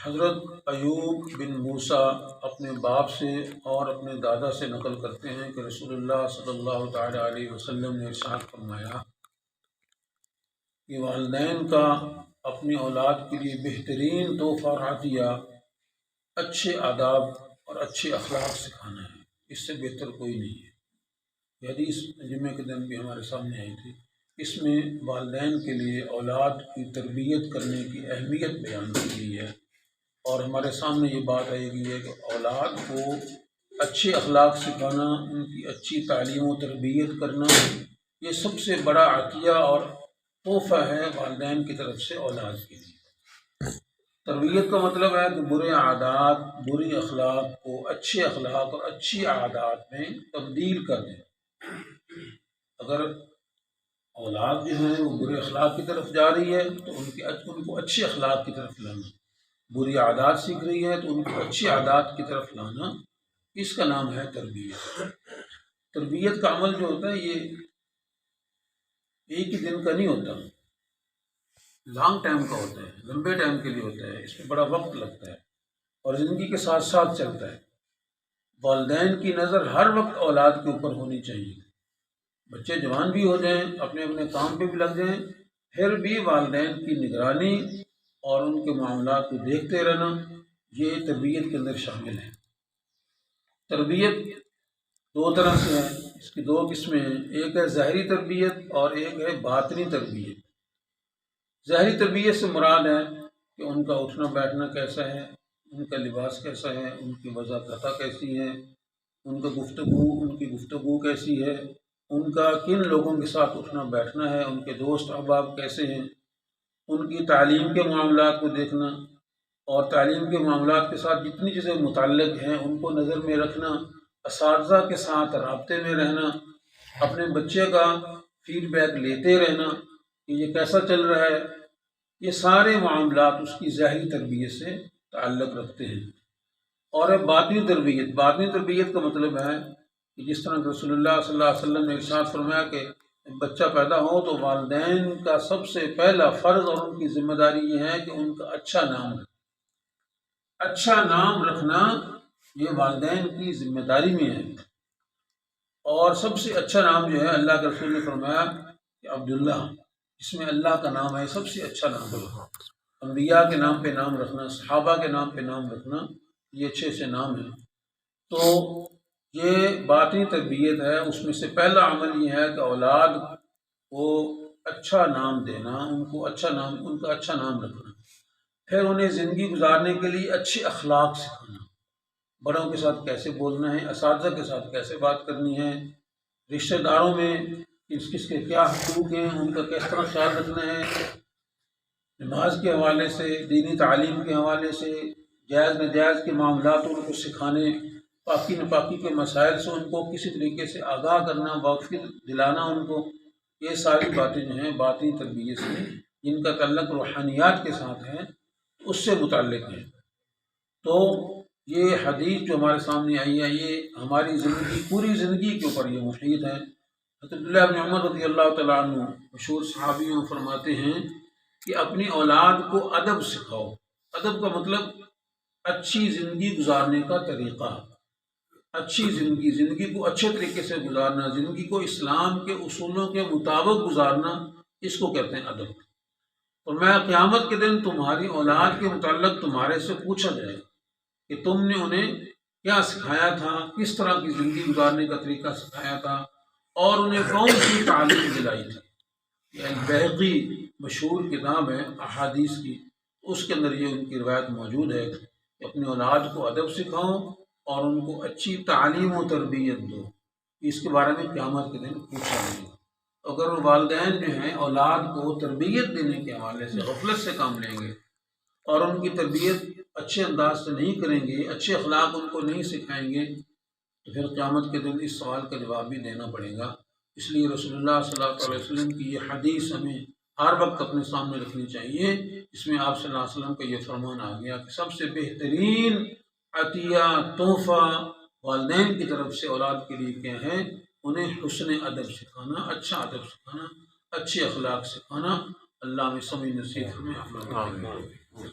حضرت ایوب بن موسیٰ اپنے باپ سے اور اپنے دادا سے نقل کرتے ہیں کہ رسول اللہ صلی اللہ تعالی علیہ وسلم نے ارشاد فرمایا کہ والدین کا اپنی اولاد کے لیے بہترین تحفہ اور عطیہ اچھے آداب اور اچھے اخلاق سکھانا ہے، اس سے بہتر کوئی نہیں ہے۔ یہ حدیث جمعہ کے دن بھی ہمارے سامنے آئی تھی۔ اس میں والدین کے لیے اولاد کی تربیت کرنے کی اہمیت بیان کی گئی ہے، اور ہمارے سامنے یہ بات آئی گئی ہے کہ اولاد کو اچھے اخلاق سکھانا، ان کی اچھی تعلیم و تربیت کرنا، یہ سب سے بڑا عطیہ اور تحفہ ہے والدین کی طرف سے اولاد کے لیے۔ تربیت کا مطلب ہے کہ برے عادات، بری اخلاق کو اچھے اخلاق اور اچھی عادات میں تبدیل کر دیں۔ اگر اولاد جو ہے وہ برے اخلاق کی طرف جا رہی ہے تو ان کو اچھے اخلاق کی طرف لانا، بری عادات سیکھ رہی ہے تو ان کو اچھی عادات کی طرف لانا، اس کا نام ہے تربیت۔ تربیت کا عمل جو ہوتا ہے یہ ایک ہی دن کا نہیں ہوتا، لانگ ٹائم کا ہوتا ہے، لمبے ٹائم کے لیے ہوتا ہے، اس میں بڑا وقت لگتا ہے اور زندگی کے ساتھ ساتھ چلتا ہے۔ والدین کی نظر ہر وقت اولاد کے اوپر ہونی چاہیے، بچے جوان بھی ہو جائیں، اپنے اپنے کام پہ بھی لگ جائیں، پھر بھی والدین کی نگرانی اور ان کے معاملات کو دیکھتے رہنا، یہ تربیت کے اندر شامل ہے۔ تربیت دو طرح سے ہے، اس کی دو قسمیں ہیں، ایک ہے ظاہری تربیت اور ایک ہے باطنی تربیت۔ ظاہری تربیت سے مراد ہے کہ ان کا اٹھنا بیٹھنا کیسا ہے، ان کا لباس کیسا ہے، ان کی وضاحت کیسی ہے، ان کی گفتگو کیسی ہے، ان کا کن لوگوں کے ساتھ اٹھنا بیٹھنا ہے، ان کے دوست احباب کیسے ہیں، ان کی تعلیم کے معاملات کو دیکھنا اور تعلیم کے معاملات کے ساتھ جتنی چیزیں متعلق ہیں ان کو نظر میں رکھنا، اساتذہ کے ساتھ رابطے میں رہنا، اپنے بچے کا فیڈ بیک لیتے رہنا کہ یہ کیسا چل رہا ہے، یہ سارے معاملات اس کی ظاہری تربیت سے تعلق رکھتے ہیں۔ اور باطنی تربیت، باطنی تربیت کا مطلب ہے کہ جس طرح رسول اللہ صلی اللہ علیہ وسلم نے ارشاد فرمایا کہ بچہ پیدا ہو تو والدین کا سب سے پہلا فرض اور ان کی ذمہ داری یہ ہے کہ ان کا اچھا نام رکھنا۔ اچھا نام رکھنا یہ والدین کی ذمہ داری میں ہے، اور سب سے اچھا نام جو ہے اللہ کے رسول نے فرمایا کہ عبداللہ، اس میں اللہ کا نام ہے، سب سے اچھا نام رکھنا۔ انبیاء کے نام پہ نام رکھنا، صحابہ کے نام پہ نام رکھنا، یہ اچھے سے نام ہے۔ تو یہ باطنی تربیت ہے، اس میں سے پہلا عمل یہ ہے کہ اولاد کو اچھا نام دینا، ان کا اچھا نام رکھنا، پھر انہیں زندگی گزارنے کے لیے اچھے اخلاق سکھانا، بڑوں کے ساتھ کیسے بولنا ہے، اساتذہ کے ساتھ کیسے بات کرنی ہے، رشتہ داروں میں کس کے کیا حقوق ہیں، ان کا کس طرح خیال رکھنا ہے، نماز کے حوالے سے، دینی تعلیم کے حوالے سے، جائز ناجائز کے معاملات ان کو سکھانے، پاکی ناپاکی کے مسائل سے ان کو کسی طریقے سے آگاہ کرنا، واقفی دلانا ان کو، یہ ساری باتیں جو ہیں باطنی تربیت سے، جن کا تعلق روحانیات کے ساتھ ہے، اس سے متعلق ہے۔ تو یہ حدیث جو ہمارے سامنے آئی ہے یہ ہماری زندگی، پوری زندگی کے اوپر یہ محیط ہے۔ حضرت عبداللہ بن عمر رضی اللہ تعالیٰ عنہ مشہور صحابی میں فرماتے ہیں کہ اپنی اولاد کو ادب سکھاؤ۔ ادب کا مطلب اچھی زندگی گزارنے کا طریقہ، اچھی زندگی کو اچھے طریقے سے گزارنا، زندگی کو اسلام کے اصولوں کے مطابق گزارنا، اس کو کہتے ہیں ادب۔ اور میں قیامت کے دن تمہاری اولاد کے متعلق تمہارے سے پوچھا جائے کہ تم نے انہیں کیا سکھایا تھا، کس طرح کی زندگی گزارنے کا طریقہ سکھایا تھا، اور انہیں کون سی تعلیم دلائی تھی۔ یہ البیہقی مشہور کتاب ہے احادیث کی، اس کے اندر یہ ان کی روایت موجود ہے کہ اپنی اولاد کو ادب سکھاؤ اور ان کو اچھی تعلیم و تربیت دو، اس کے بارے میں قیامت کے دن پوچھا جائے گا۔ اگر والدین جو ہیں اولاد کو تربیت دینے کے حوالے سے غفلت سے کام لیں گے اور ان کی تربیت اچھے انداز سے نہیں کریں گے، اچھے اخلاق ان کو نہیں سکھائیں گے، تو پھر قیامت کے دن اس سوال کا جواب بھی دینا پڑے گا۔ اس لیے رسول اللہ صلی اللہ علیہ وسلم کی یہ حدیث ہمیں ہر وقت اپنے سامنے رکھنی چاہیے۔ اس میں آپ صلی اللہ علیہ وسلم کا یہ فرمان آ گیا کہ سب سے بہترین عطیہ، تحفہ والدین کی طرف سے اولاد کے لیے کیا ہے، انہیں حسن ادب سکھانا، اچھا ادب سکھانا، اچھے اخلاق سکھانا۔ اللہ ہمیں سمجھ نصیب فرمائے۔